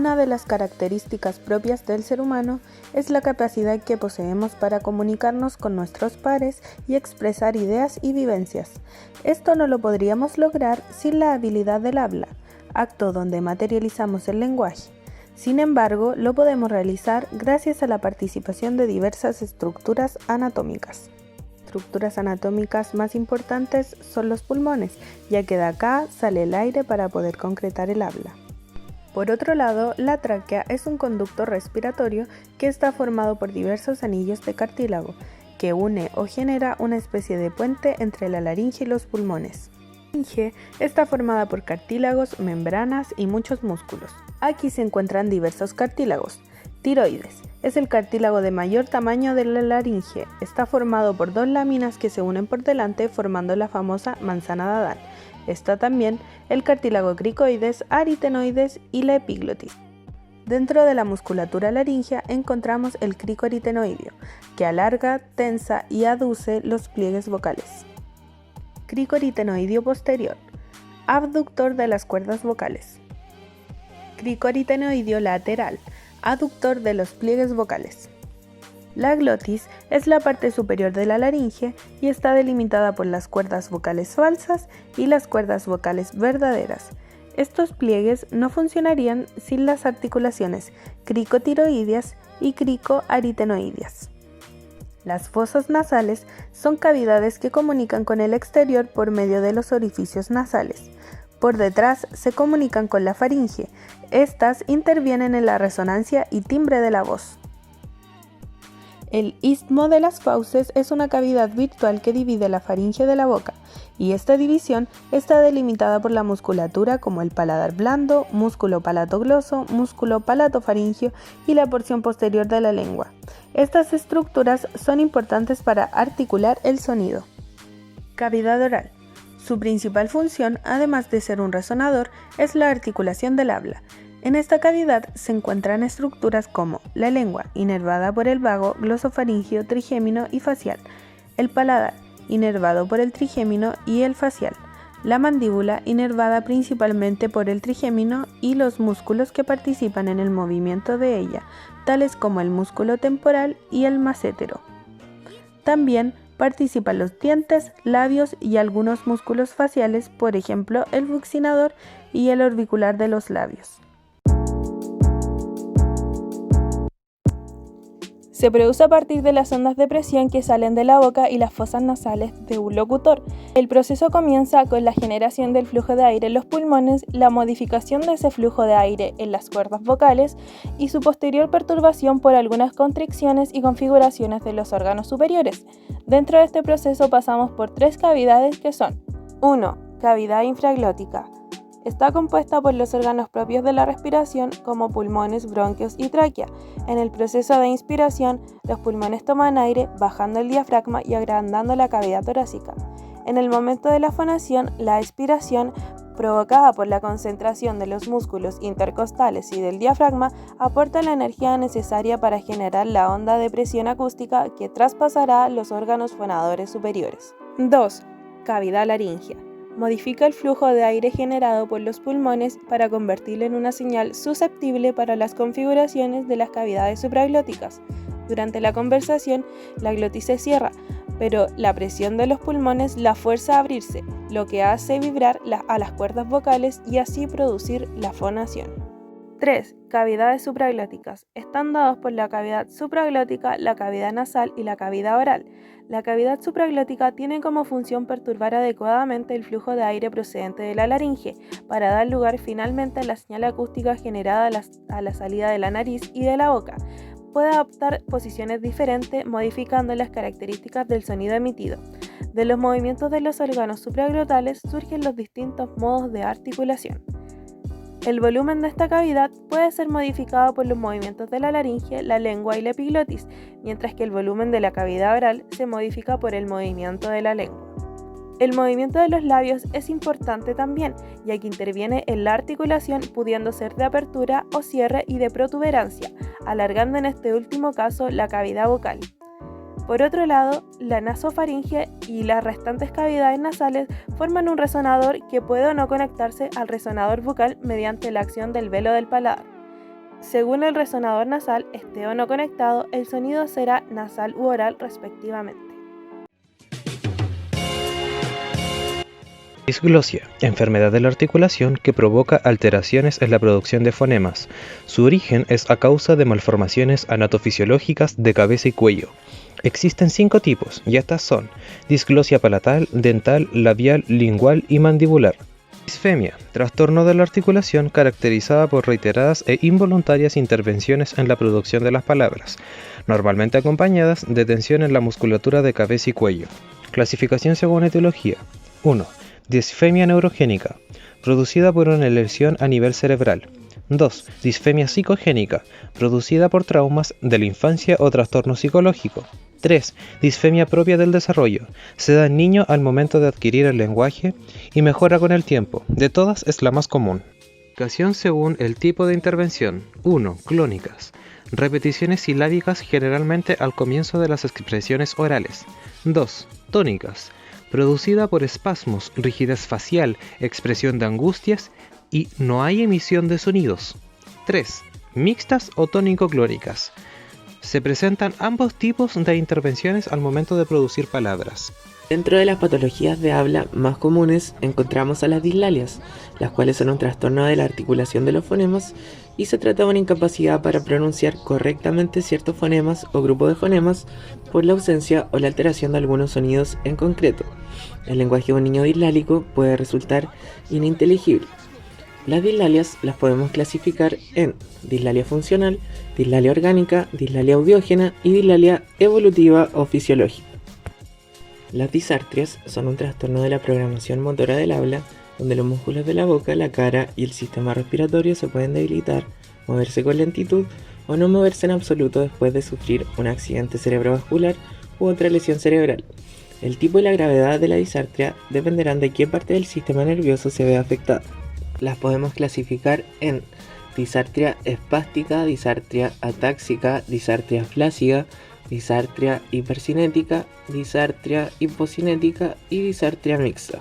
una de las características propias del ser humano es la capacidad que poseemos para comunicarnos con nuestros pares y expresar ideas y vivencias. Esto no lo podríamos lograr sin la habilidad del habla, acto donde materializamos el lenguaje. Sin embargo, lo podemos realizar gracias a la participación de diversas estructuras anatómicas. Estructuras anatómicas más importantes son los pulmones, ya que de acá sale el aire para poder concretar el habla. Por otro lado, la tráquea es un conducto respiratorio que está formado por diversos anillos de cartílago, que une o genera una especie de puente entre la laringe y los pulmones. La laringe está formada por cartílagos, membranas y muchos músculos. Aquí se encuentran diversos cartílagos. Tiroides es el cartílago de mayor tamaño de la laringe. Está formado por dos láminas que se unen por delante formando la famosa manzana de Adán. Está también el cartílago cricoides, aritenoides y la epiglotis. Dentro de la musculatura laríngea encontramos el crico aritenoideo, que alarga, tensa y aduce los pliegues vocales. Crico aritenoideo posterior, abductor de las cuerdas vocales. Crico aritenoideo lateral, aductor de los pliegues vocales. La glotis es la parte superior de la laringe y está delimitada por las cuerdas vocales falsas y las cuerdas vocales verdaderas. Estos pliegues no funcionarían sin las articulaciones cricotiroideas y cricoaritenoideas. Las fosas nasales son cavidades que comunican con el exterior por medio de los orificios nasales. Por detrás se comunican con la faringe. Estas intervienen en la resonancia y timbre de la voz. El istmo de las fauces es una cavidad virtual que divide la faringe de la boca, y esta división está delimitada por la musculatura como el paladar blando, músculo palatogloso, músculo palatofaringio y la porción posterior de la lengua. Estas estructuras son importantes para articular el sonido. Cavidad oral. Su principal función, además de ser un resonador, es la articulación del habla. En esta cavidad se encuentran estructuras como la lengua, inervada por el vago, glosofaringio, trigémino y facial, el paladar, inervado por el trigémino y el facial, la mandíbula, inervada principalmente por el trigémino y los músculos que participan en el movimiento de ella, tales como el músculo temporal y el massétero. También participan los dientes, labios y algunos músculos faciales, por ejemplo el buccinador y el orbicular de los labios. Se produce a partir de las ondas de presión que salen de la boca y las fosas nasales de un locutor. El proceso comienza con la generación del flujo de aire en los pulmones, la modificación de ese flujo de aire en las cuerdas vocales y su posterior perturbación por algunas constricciones y configuraciones de los órganos superiores. Dentro de este proceso pasamos por tres cavidades que son: 1. Cavidad infraglótica. Está compuesta por los órganos propios de la respiración como pulmones, bronquios y tráquea. En el proceso de inspiración, los pulmones toman aire bajando el diafragma y agrandando la cavidad torácica. En el momento de la fonación, la expiración, provocada por la concentración de los músculos intercostales y del diafragma, aporta la energía necesaria para generar la onda de presión acústica que traspasará los órganos fonadores superiores. 2. Cavidad laríngea. Modifica el flujo de aire generado por los pulmones para convertirlo en una señal susceptible para las configuraciones de las cavidades supraglóticas. Durante la conversación, la glotis se cierra, pero la presión de los pulmones la fuerza a abrirse, lo que hace vibrar a las cuerdas vocales y así producir la fonación. 3. Cavidades supraglóticas. Están dados por la cavidad supraglótica, la cavidad nasal y la cavidad oral. La cavidad supraglótica tiene como función perturbar adecuadamente el flujo de aire procedente de la laringe para dar lugar finalmente a la señal acústica generada a la salida de la nariz y de la boca. Puede adoptar posiciones diferentes modificando las características del sonido emitido. De los movimientos de los órganos supraglotales surgen los distintos modos de articulación. El volumen de esta cavidad puede ser modificado por los movimientos de la laringe, la lengua y la epiglotis, mientras que el volumen de la cavidad oral se modifica por el movimiento de la lengua. El movimiento de los labios es importante también, ya que interviene en la articulación, pudiendo ser de apertura o cierre y de protuberancia, alargando en este último caso la cavidad vocal. Por otro lado, la nasofaringe y las restantes cavidades nasales forman un resonador que puede o no conectarse al resonador bucal mediante la acción del velo del paladar. Según el resonador nasal, esté o no conectado, el sonido será nasal u oral respectivamente. Disglosia, enfermedad de la articulación que provoca alteraciones en la producción de fonemas. Su origen es a causa de malformaciones anatofisiológicas de cabeza y cuello. Existen 5 tipos, y estas son: disglosia palatal, dental, labial, lingual y mandibular. Disfemia, trastorno de la articulación caracterizada por reiteradas e involuntarias intervenciones en la producción de las palabras, normalmente acompañadas de tensión en la musculatura de cabeza y cuello. Clasificación según etiología. 1. Disfemia neurogénica, producida por una lesión a nivel cerebral. 2. Disfemia psicogénica, producida por traumas de la infancia o trastorno psicológico. 3. Disfemia propia del desarrollo, se da en niños al momento de adquirir el lenguaje y mejora con el tiempo. De todas es la más común. Clasificación según el tipo de intervención. 1. Clónicas, repeticiones silábicas generalmente al comienzo de las expresiones orales. 2. Tónicas, producida por espasmos, rigidez facial, expresión de angustias y no hay emisión de sonidos. 3. Mixtas o tónico-clónicas. Se presentan ambos tipos de intervenciones al momento de producir palabras. Dentro de las patologías de habla más comunes encontramos a las dislalias, las cuales son un trastorno de la articulación de los fonemas y se trata de una incapacidad para pronunciar correctamente ciertos fonemas o grupos de fonemas por la ausencia o la alteración de algunos sonidos en concreto. El lenguaje de un niño dislálico puede resultar ininteligible. Las dislalias las podemos clasificar en dislalia funcional, dislalia orgánica, dislalia audiógena y dislalia evolutiva o fisiológica. Las disartrias son un trastorno de la programación motora del habla, donde los músculos de la boca, la cara y el sistema respiratorio se pueden debilitar, moverse con lentitud o no moverse en absoluto después de sufrir un accidente cerebrovascular u otra lesión cerebral. El tipo y la gravedad de la disartria dependerán de qué parte del sistema nervioso se vea afectada. Las podemos clasificar en disartria espástica, disartria atáxica, disartria flácida, disartria hipercinética, disartria hipocinética y disartria mixta.